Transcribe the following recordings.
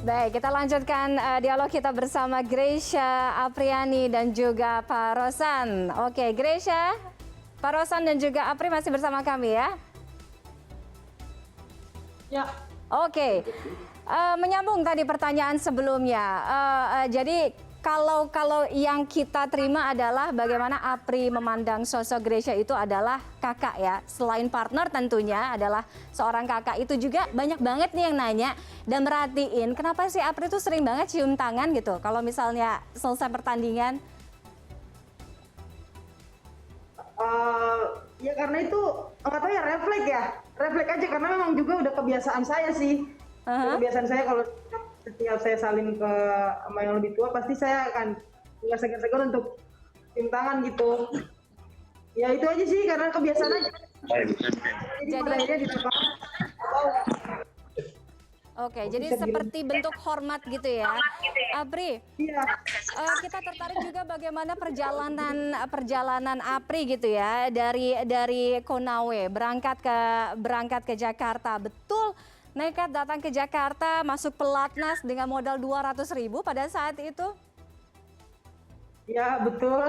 Baik, kita lanjutkan dialog kita bersama Gracia Apriani dan juga Pak Rosan. Oke, Gracia, Pak Rosan dan juga Apri masih bersama kami ya? Ya. Oke, menyambung tadi pertanyaan sebelumnya. Jadi kalau yang kita terima adalah bagaimana Apri memandang sosok Gracia itu adalah kakak ya. Selain partner tentunya adalah seorang kakak. Itu juga banyak banget nih yang nanya dan merhatiin kenapa sih Apri tuh sering banget cium tangan gitu kalau misalnya selesai pertandingan. Ya karena itu nggak tahu ya, refleks aja karena memang juga udah kebiasaan saya sih. Kebiasaan saya kalau setiap saya saling ke sama yang lebih tua pasti saya akan nggak segan-segan untuk cium tangan gitu. Ya itu aja sih karena kebiasaan aja. Jadi pada akhirnya di depan. Oke, jadi seperti bentuk hormat gitu ya. Apri, Iya. kita tertarik juga bagaimana perjalanan Apri gitu ya dari Konawe berangkat ke Jakarta. Betul nekat datang ke Jakarta, masuk pelatnas dengan modal 200.000 pada saat itu. Ya betul.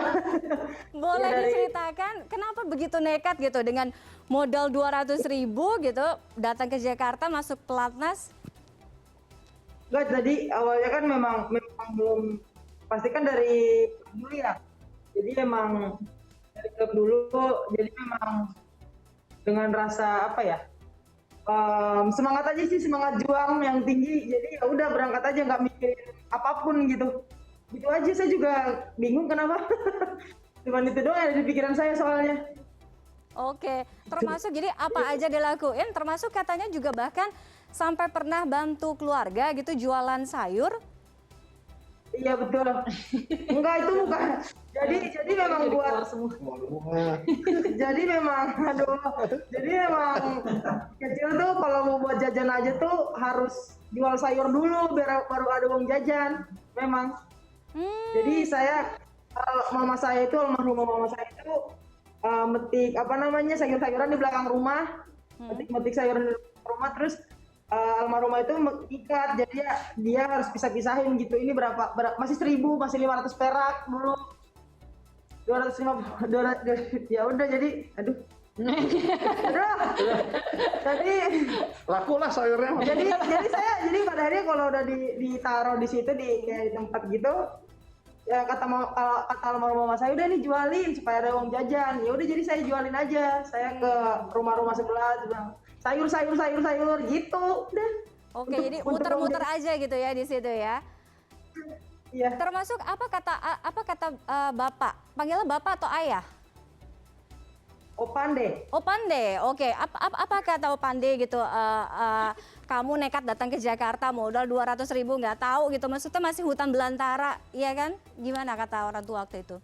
Boleh Ya, diceritakan kenapa begitu nekat gitu dengan modal 200.000 gitu datang ke Jakarta masuk pelatnas? Enggak, jadi awalnya kan memang belum pasti kan dari dulu ya. Jadi emang dari klub dulu, jadi memang dengan rasa apa ya? Semangat aja sih, semangat juang yang tinggi. Jadi ya udah berangkat aja nggak mikirin apapun gitu. Gitu aja, saya juga bingung kenapa. Cuman itu doang yang ada di pikiran saya soalnya. Oke, termasuk jadi apa aja dilakuin, termasuk katanya juga bahkan sampai pernah bantu keluarga gitu jualan sayur. Iya betul. Enggak, itu bukan. Jadi memang buat jadi memang kecil tuh kalau mau buat jajan aja tuh harus jual sayur dulu biar baru ada uang jajan. Memang. Jadi saya mama saya itu almarhumah mama saya itu metik apa namanya sayur-sayuran di belakang rumah. Metik sayuran di belakang rumah terus almarhumah itu ikat, jadi ya, dia harus pisah-pisahin gitu. Ini berapa masih 1.000, masih 500 perak dulu. 250 ya udah jadi aduh. Jadi laku lah sayurnya. Jadi pada akhirnya kalau udah ditaruh di situ di kayak tempat gitu ya kata almarhum mama saya udah nih jualin supaya ada uang jajan. Ya udah jadi saya jualin aja. Saya ke rumah-rumah sebelah bilang sayur gitu udah. Oke, jadi muter-muter aja gitu ya di situ ya. Iya. Termasuk apa kata bapak? Panggilnya bapak atau ayah? Opande. Opande, oke. Apa kata Opande gitu? Kamu nekat datang ke Jakarta modal 200.000 nggak tahu gitu. Maksudnya masih hutan belantara, iya kan? Gimana kata orang tua waktu itu?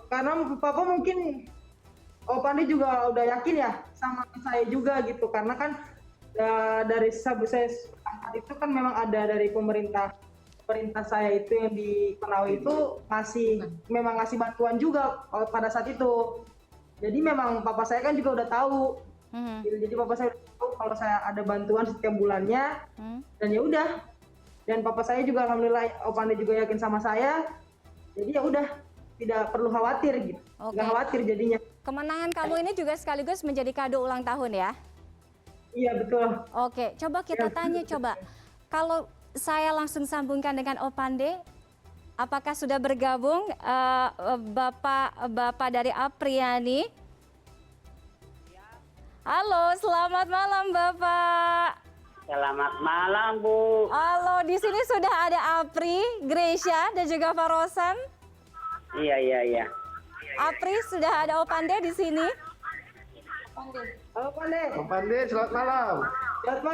Karena papa mungkin Opande juga udah yakin ya sama saya juga gitu. Karena kan dari saya itu kan memang ada dari pemerintah saya itu yang di Konawe itu memang ngasih bantuan juga pada saat itu. Jadi memang papa saya kan juga udah tahu. Jadi papa saya udah tahu kalau saya ada bantuan setiap bulannya. Dan ya udah. Dan papa saya juga alhamdulillah Opande juga yakin sama saya. Jadi ya udah tidak perlu khawatir gitu. Nggak khawatir jadinya. Kemenangan kamu ini juga sekaligus menjadi kado ulang tahun ya? Iya betul. Oke, coba kita tanya kalau saya langsung sambungkan dengan Opande, apakah sudah bergabung Bapak dari Apriani? Halo, selamat malam Bapak. Selamat malam Bu. Halo, di sini sudah ada Apri, Gracia dan juga Pak Rosan. Iya. Apri, sudah ada Opande di sini. Halo Opande. Opande, selamat malam.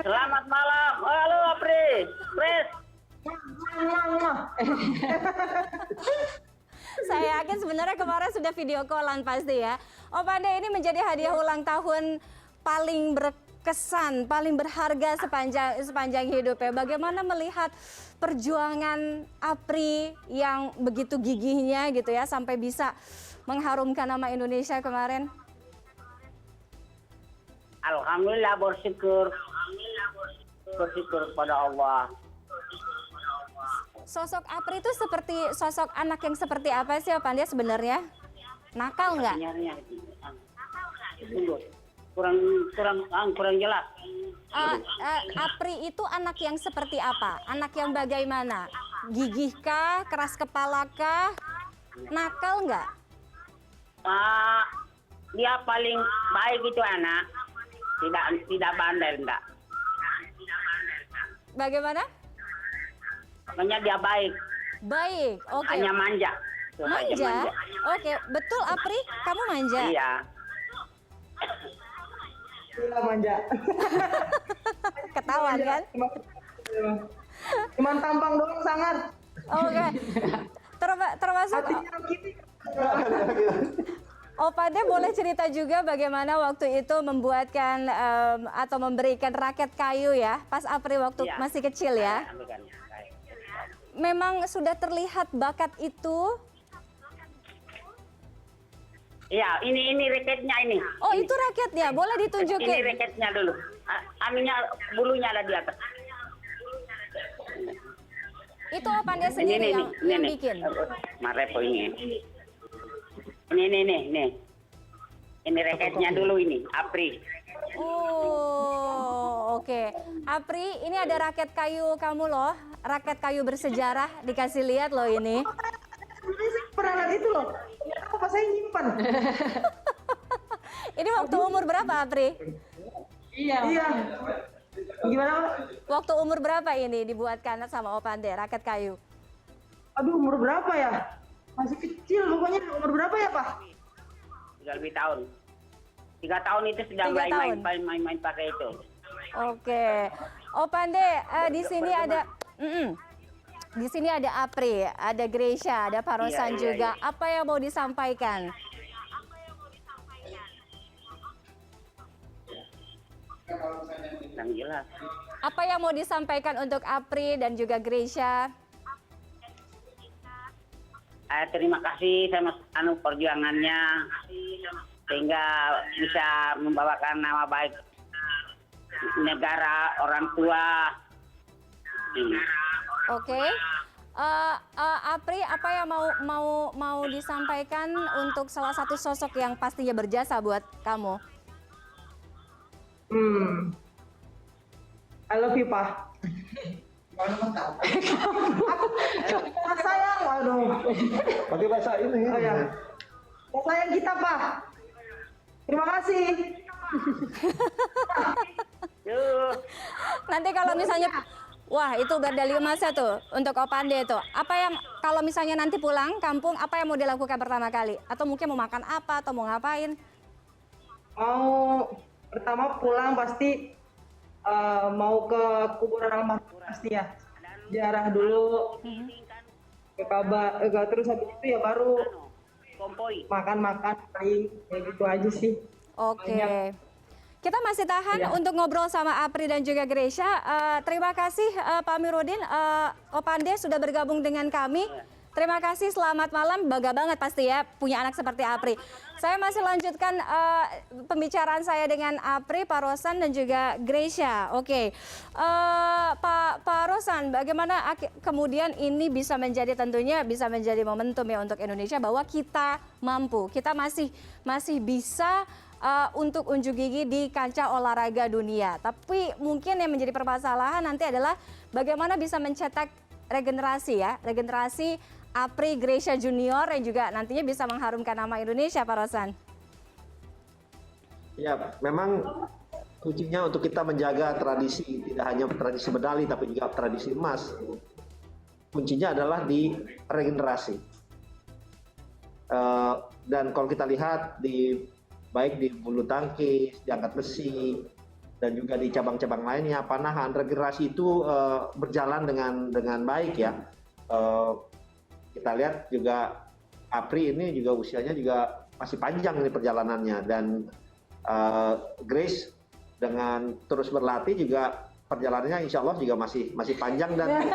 Selamat malam. Halo Apri. Pres. Saya yakin sebenarnya kemarin sudah video callan pasti ya. Opande ini menjadi hadiah ulang tahun paling berkesan, paling berharga sepanjang hidup ya. Bagaimana melihat perjuangan Apri yang begitu gigihnya gitu ya sampai bisa mengharumkan nama Indonesia kemarin? Alhamdulillah bersyukur. bersyukur kepada Allah. Sosok Apri itu seperti sosok anak yang seperti apa sih Opande sebenarnya? Nakal nggak? Sinyalnya tunggu. Kurang jelas. Apri itu anak yang seperti apa? Anak yang bagaimana? Gigih kah? Keras kepala kah? Nakal nggak? Dia paling baik itu anak. Tidak bandel enggak. Bagaimana? Makanya dia baik. Baik, oke. Hanya manja. Suka aja Manja? Oke, betul Apri, kamu manja? Iya. Iya manja. Ketahuan kan? Cuman tampang doang sangat. Oke. Termasuk Hatinya gini. Opande boleh cerita juga bagaimana waktu itu membuatkan atau memberikan raket kayu ya, pas Apri waktu Iya. masih kecil ya. Memang sudah terlihat bakat itu. Iya, ini raketnya ini. Oh, itu raketnya, boleh Ini ditunjukin. raketnya dulu. Anunya bulunya ada di atas. Itu Opande sendiri yang bikin. Marepo ini. Ini. Ini raketnya dulu ini, Apri. Oh, oke. Apri, ini ada raket kayu kamu loh, raket kayu bersejarah, dikasih lihat loh ini. Ini saya pernah lihat itu loh. Ternyata pas saya nyimpan. Ini waktu umur berapa Apri? Iya. Gimana? Waktu umur berapa ini dibuatkan sama Opande, raket kayu? Aduh, umur berapa ya? Masih kecil pokoknya. Umur berapa ya, Pak? 3 lebih tahun. 3 tahun itu sudah 3 tahun. main pakai itu. Oke. Opande, di sini ada di sini ada Apri, ada Gracia, ada Parosan Iya, juga. Apa yang mau disampaikan? Yang jelas. Apa yang mau disampaikan untuk Apri dan juga Gracia? Terima kasih sama perjuangannya sehingga bisa membawakan nama baik negara, orang tua. Oke. Apri, apa yang mau disampaikan untuk salah satu sosok yang pastinya berjasa buat kamu? I love you, Pak. Pak sayang, waduh. Pakai bahasa ini. Oh ya. Pak sayang kita, Pak. Terima kasih. Yuh. Nanti kalau misalnya, wah itu medali emasnya tuh untuk Opande tuh. Apa yang kalau misalnya nanti pulang kampung, apa yang mau dilakukan pertama kali? Atau mungkin mau makan apa atau mau ngapain? Pertama pulang pasti mau ke kuburan almarhum pasti ya. Ziarah dulu. Terus habis itu ya baru Kompoi. makan paling kayak gitu aja sih. Oke. Kita masih tahan untuk ngobrol sama Apri dan juga Gracia. Terima kasih Pak Amiruddin, Opande sudah bergabung dengan kami. Terima kasih, selamat malam. Bangga banget pasti ya punya anak seperti Apri. Saya masih lanjutkan pembicaraan saya dengan Apri, Pak Rosan dan juga Gracia. Oke, Pak Rosan, bagaimana kemudian ini bisa menjadi tentunya bisa menjadi momentum ya untuk Indonesia bahwa kita mampu, kita masih bisa untuk unjuk gigi di kancah olahraga dunia. Tapi mungkin yang menjadi permasalahan nanti adalah bagaimana bisa mencetak regenerasi Apri, Gracia Junior yang juga nantinya bisa mengharumkan nama Indonesia, Pak Rosan. Ya, memang kuncinya untuk kita menjaga tradisi, tidak hanya tradisi medali tapi juga tradisi emas. Kuncinya adalah di regenerasi. Dan kalau kita lihat baik di bulu tangkis, di angkat besi, dan juga di cabang-cabang lainnya, panahan regenerasi itu berjalan dengan baik ya. Kita lihat juga Apri ini juga usianya juga masih panjang nih perjalanannya, dan Grace dengan terus berlatih juga perjalanannya insya Allah juga masih panjang dan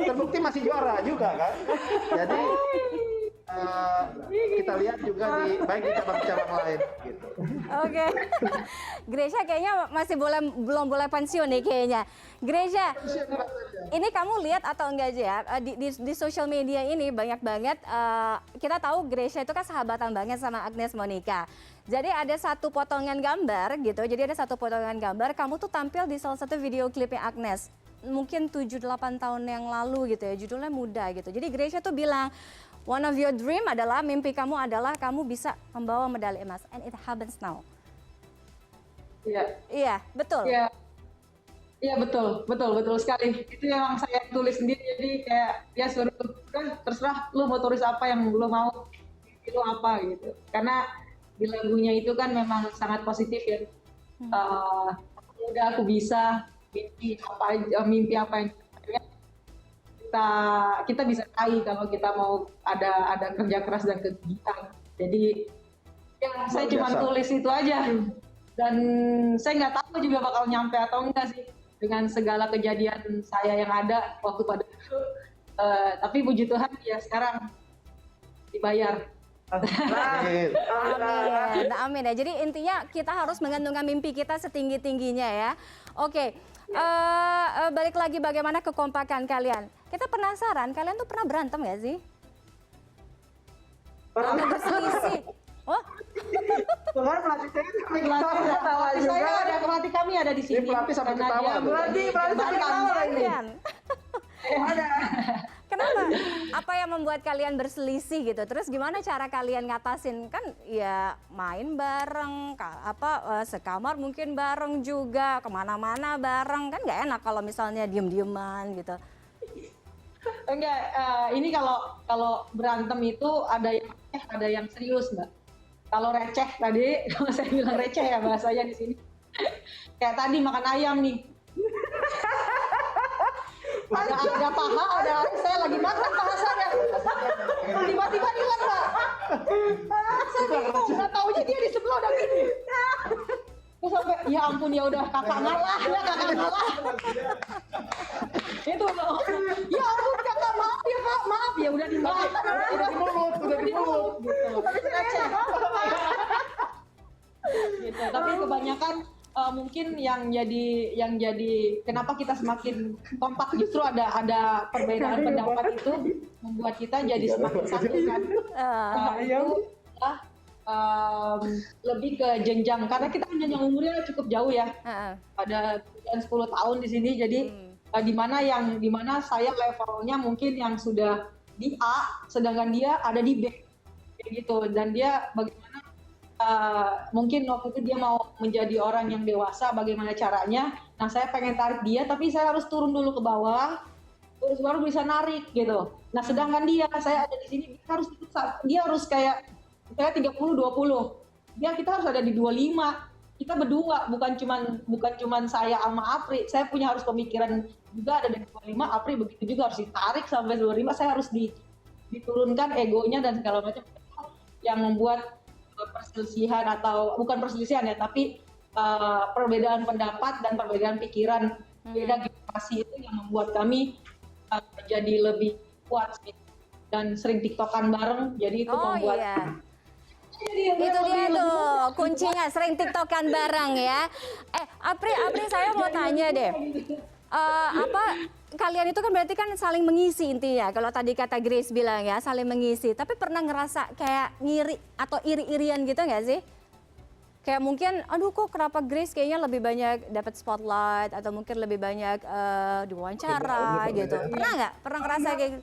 terbukti masih juara juga kan. Jadi kita lihat juga baik di cabang-cabang lain gitu. Oke. Gracia kayaknya belum boleh pensiun nih kayaknya. Gracia, ini kamu lihat atau enggak aja ya di sosial media ini banyak banget kita tahu Gracia itu kan sahabatan banget sama Agnes Monica. Jadi ada satu potongan gambar gitu. Jadi ada satu potongan gambar kamu tuh tampil di salah satu video klipnya Agnes. Mungkin 7-8 tahun yang lalu gitu ya. Judulnya Muda gitu. Jadi Gracia tuh bilang one of your dream adalah mimpi kamu adalah kamu bisa membawa medali emas and it happens now. Iya. Iya, betul. Iya. Iya betul sekali. Itu yang saya tulis sendiri. Jadi kayak dia suruh kan terserah lu mau tulis apa yang lu mau, itu apa gitu. Karena di lagunya itu kan memang sangat positif ya. Udah aku bisa mimpi apa yang kita bisa raih kalau kita mau ada kerja keras dan kegiatan. Jadi ya saya cuma tulis itu aja dan saya nggak tahu juga bakal nyampe atau enggak sih dengan segala kejadian saya yang ada waktu pada itu. Tapi puji Tuhan ya sekarang dibayar. Amin. Amin ya. Jadi intinya kita harus mengandungkan mimpi kita setinggi-tingginya ya. Oke. Balik lagi bagaimana kekompakan kalian. Kita penasaran, kalian tuh pernah berantem gak sih? Pernah berselisih. Oh? Kemarin pelatih kami ada di sini. Ini pelatih sampai ketawa. Pelatih sampai ketawa lagi. Ada. Kenapa? Apa yang membuat kalian berselisih gitu? Terus gimana cara kalian ngatasin? Kan ya main bareng, sekamar mungkin bareng juga, kemana-mana bareng. Kan nggak enak kalau misalnya diem-dieman gitu. Enggak, ini kalau berantem itu ada yang serius Mbak. Kalau receh tadi, kalau saya bilang receh ya bahasanya di sini. Kayak tadi makan ayam nih. Ada paha, saya lagi makan paha saya. Tiba-tiba hilang Mbak. Saya bingung, nggak taunya dia di sebelah udah gini. Terus sampai, ya ampun ya udah kakak ngalah. Itu ya ampun kakak maaf ya kak, maaf ya udah dimakan. Udah di mulut. Gitu. Tapi kebanyakan mungkin yang jadi kenapa kita semakin kompak justru ada perbedaan pendapat itu membuat kita jadi semakin satu kan. Itu lebih ke jenjang karena kita kan jenjang umurnya cukup jauh ya. Ada 10 tahun di sini jadi dimana saya levelnya mungkin yang sudah di A sedangkan dia ada di B kayak gitu dan dia bagaimana mungkin waktu itu dia mau menjadi orang yang dewasa bagaimana caranya. Nah saya pengen tarik dia tapi saya harus turun dulu ke bawah terus baru bisa narik gitu. Nah sedangkan saya ada di sini dia harus kayak saya 30-20 kita harus ada di 25 kita berdua bukan cuman saya sama Apri. Saya punya harus pemikiran juga ada di 25 Apri begitu juga harus ditarik sampai 25 saya harus diturunkan egonya dan segala macam yang membuat perselisihan atau bukan perselisihan ya tapi perbedaan pendapat dan perbedaan pikiran beda generasi itu yang membuat kami jadi lebih kuat dan sering tiktokan bareng jadi itu membuat itu dia tuh kuncinya sering tiktokan bareng ya. Apri saya mau tanya deh kalian itu kan berarti kan saling mengisi intinya kalau tadi kata Grace bilang ya saling mengisi tapi pernah ngerasa kayak ngiri atau iri-irian gitu nggak sih kayak mungkin aduh kok kenapa Grace kayaknya lebih banyak dapat spotlight atau mungkin lebih banyak diwawancara gitu pernah ngerasa kayak gitu?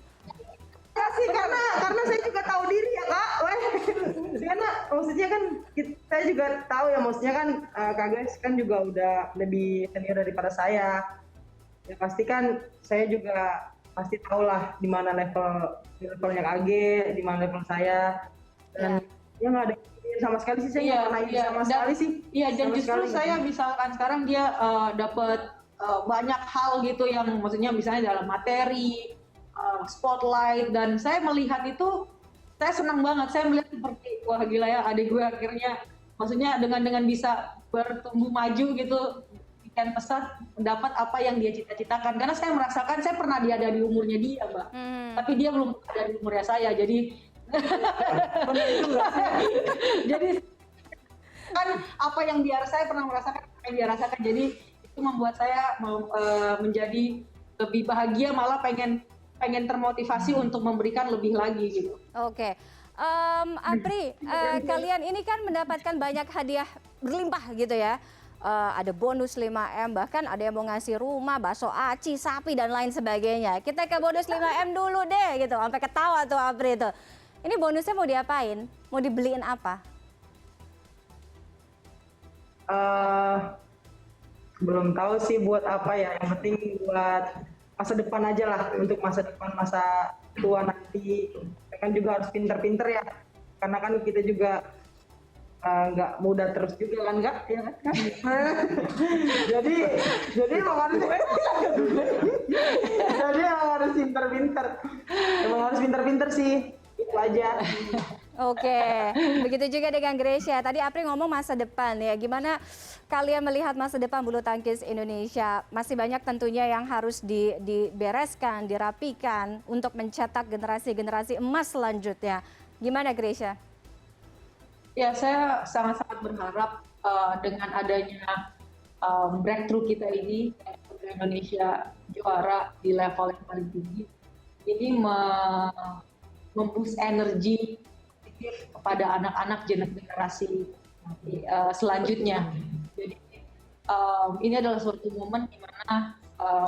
Ya sih karena saya juga tahu diri ya kak. Karena maksudnya kan saya juga tahu ya maksudnya kan Kak Grace kan juga udah lebih senior daripada saya. Ya pasti kan saya juga pasti tahu lah di mana levelnya Kak Ag, di mana level saya dan ya nggak ada sama sekali sih saya nggak pernah ini sama sekali sih. Iya dan justru saya misalkan sekarang dia dapat banyak hal gitu yang maksudnya misalnya dalam materi spotlight dan saya melihat itu saya senang banget saya melihat seperti wah gila ya adik gue akhirnya maksudnya dengan bisa bertumbuh maju gitu ikan pesat mendapat apa yang dia cita-citakan karena saya merasakan saya pernah ada di umurnya dia Mbak tapi dia belum ada di umurnya saya jadi Benar itu nggak sih? Jadi kan apa yang saya pernah merasakan, apa yang dia rasakan, jadi itu membuat saya menjadi lebih bahagia, malah pengen termotivasi untuk memberikan lebih lagi gitu. Oke. Apri, kalian ini kan mendapatkan banyak hadiah berlimpah gitu ya. Ada bonus 5M, bahkan ada yang mau ngasih rumah, bakso aci, sapi, dan lain sebagainya. Kita ke bonus 5M dulu deh gitu, sampai ketawa tuh Apri itu. Ini bonusnya mau diapain? Mau dibeliin apa? Belum tahu sih buat apa ya, yang penting buat masa depan aja lah, untuk masa depan, masa tua nanti. Kan juga harus pinter-pinter ya, karena kan kita juga nggak muda terus juga kan, nggak ya kan? jadi emang harus pinter-pinter sih, itu aja. Oke, begitu juga dengan Gracia. Tadi Apri ngomong masa depan ya, gimana kalian melihat masa depan bulu tangkis Indonesia? Masih banyak tentunya yang harus dibereskan, dirapikan untuk mencetak generasi-generasi emas selanjutnya. Gimana Gracia? Ya, saya sangat-sangat berharap dengan adanya breakthrough kita ini, Indonesia juara di level yang paling tinggi, ini memboost energi kepada anak-anak generasi selanjutnya. Jadi ini adalah suatu momen di mana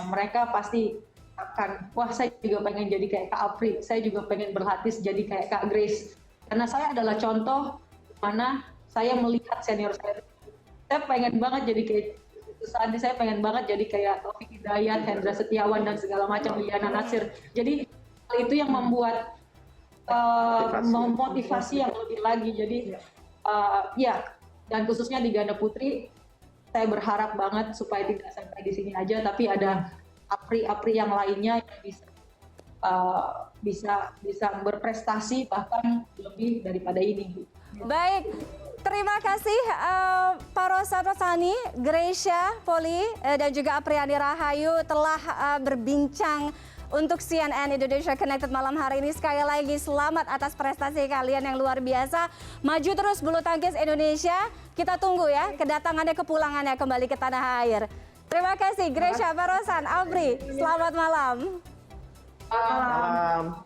mereka pasti akan, wah saya juga pengen jadi kayak Kak Apri, saya juga pengen berlatih jadi kayak Kak Grace. Karena saya adalah contoh mana saya melihat senior saya pengen banget jadi kayak Susanti, saya pengen banget jadi kayak Taufik Hidayat, Hendra Setiawan, dan segala macam, Liliana Natsir. Jadi hal itu yang membuat memotivasi yang lebih lagi. Jadi ya, dan khususnya di ganda putri saya berharap banget supaya tidak sampai di sini aja, tapi ada Apri-Apri yang lainnya yang bisa berprestasi bahkan lebih daripada ini. Baik, terima kasih Pak Rosan Rosani, Gracia Poli, dan juga Apriani Rahayu telah berbincang untuk CNN Indonesia Connected malam hari ini. Sekali lagi selamat atas prestasi kalian yang luar biasa. Maju terus bulu tangkis Indonesia. Kita tunggu ya kedatangannya, kepulangannya kembali ke tanah air. Terima kasih Gracia, Pak Rosan, Apri. Selamat malam. Malam.